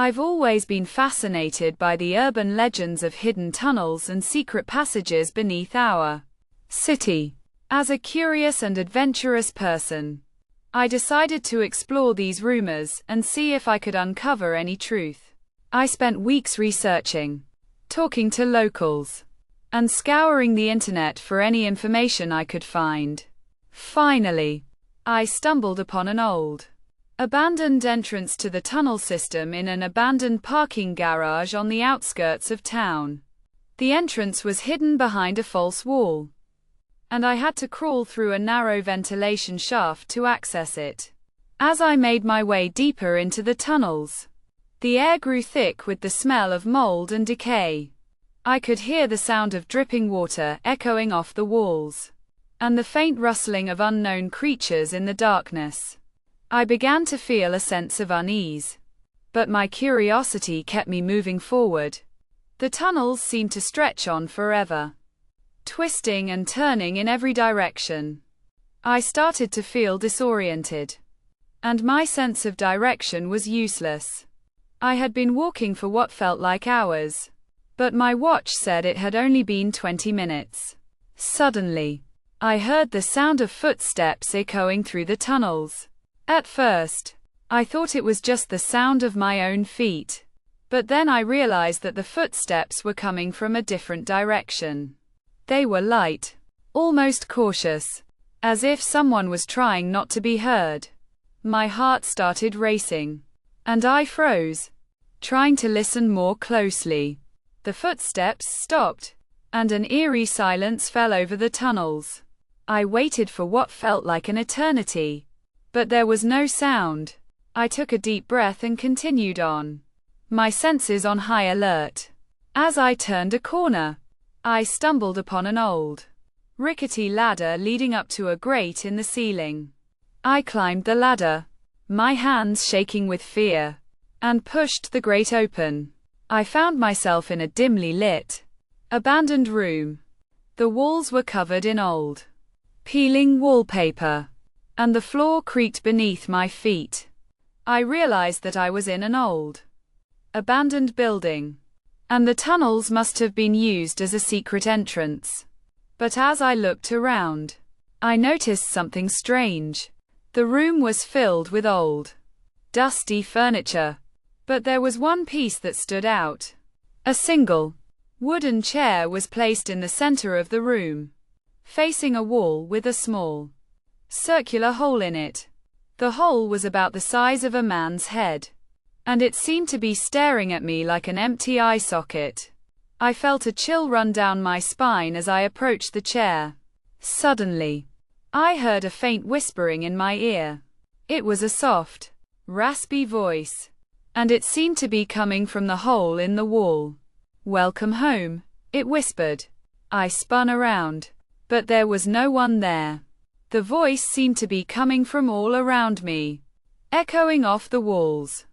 I've always been fascinated by the urban legends of hidden tunnels and secret passages beneath our city. As a curious and adventurous person, I decided to explore these rumors and see if I could uncover any truth. I spent weeks researching, talking to locals, and scouring the internet for any information I could find. Finally, I stumbled upon an old, abandoned entrance to the tunnel system in an abandoned parking garage on the outskirts of town. The entrance was hidden behind a false wall, and I had to crawl through a narrow ventilation shaft to access it. As I made my way deeper into the tunnels, the air grew thick with the smell of mold and decay. I could hear the sound of dripping water echoing off the walls, and the faint rustling of unknown creatures in the darkness. I began to feel a sense of unease, but my curiosity kept me moving forward. The tunnels seemed to stretch on forever, twisting and turning in every direction. I started to feel disoriented, and my sense of direction was useless. I had been walking for what felt like hours, but my watch said it had only been 20 minutes. Suddenly, I heard the sound of footsteps echoing through the tunnels. At first, I thought it was just the sound of my own feet, but then I realized that the footsteps were coming from a different direction. They were light, almost cautious, as if someone was trying not to be heard. My heart started racing, and I froze, trying to listen more closely. The footsteps stopped, and an eerie silence fell over the tunnels. I waited for what felt like an eternity, but there was no sound. I took a deep breath and continued on, my senses on high alert. As I turned a corner, I stumbled upon an old, rickety ladder leading up to a grate in the ceiling. I climbed the ladder, my hands shaking with fear, and pushed the grate open. I found myself in a dimly lit, abandoned room. The walls were covered in old, peeling wallpaper, and the floor creaked beneath my feet. I realized that I was in an old, abandoned building, and the tunnels must have been used as a secret entrance. But as I looked around, I noticed something strange. The room was filled with old, dusty furniture, but there was one piece that stood out. A single, wooden chair was placed in the center of the room, facing a wall with a small, circular hole in it. The hole was about the size of a man's head, and it seemed to be staring at me like an empty eye socket. I felt a chill run down my spine as I approached the chair. Suddenly, I heard a faint whispering in my ear. It was a soft, raspy voice, and it seemed to be coming from the hole in the wall. "Welcome home," it whispered. I spun around, but there was no one there. The voice seemed to be coming from all around me, echoing off the walls.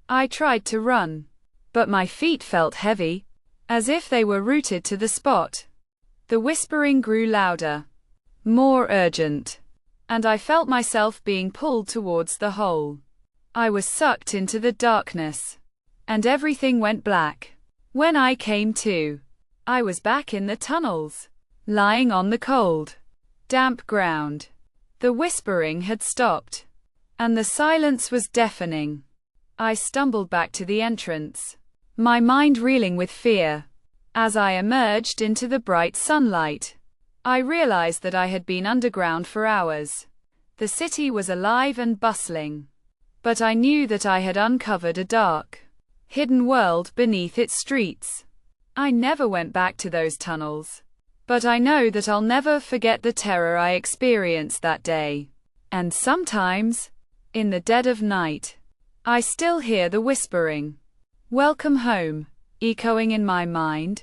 I tried to run, but my feet felt heavy, as if they were rooted to the spot. The whispering grew louder, more urgent, and I felt myself being pulled towards the hole. I was sucked into the darkness, and everything went black. When I came to, I was back in the tunnels, lying on the cold, damp ground. The whispering had stopped, and the silence was deafening. I stumbled back to the entrance, my mind reeling with fear. As I emerged into the bright sunlight, I realized that I had been underground for hours. The city was alive and bustling, but I knew that I had uncovered a dark, hidden world beneath its streets. I never went back to those tunnels, but I know that I'll never forget the terror I experienced that day. And sometimes, in the dead of night, I still hear the whispering, "Welcome home," echoing in my mind.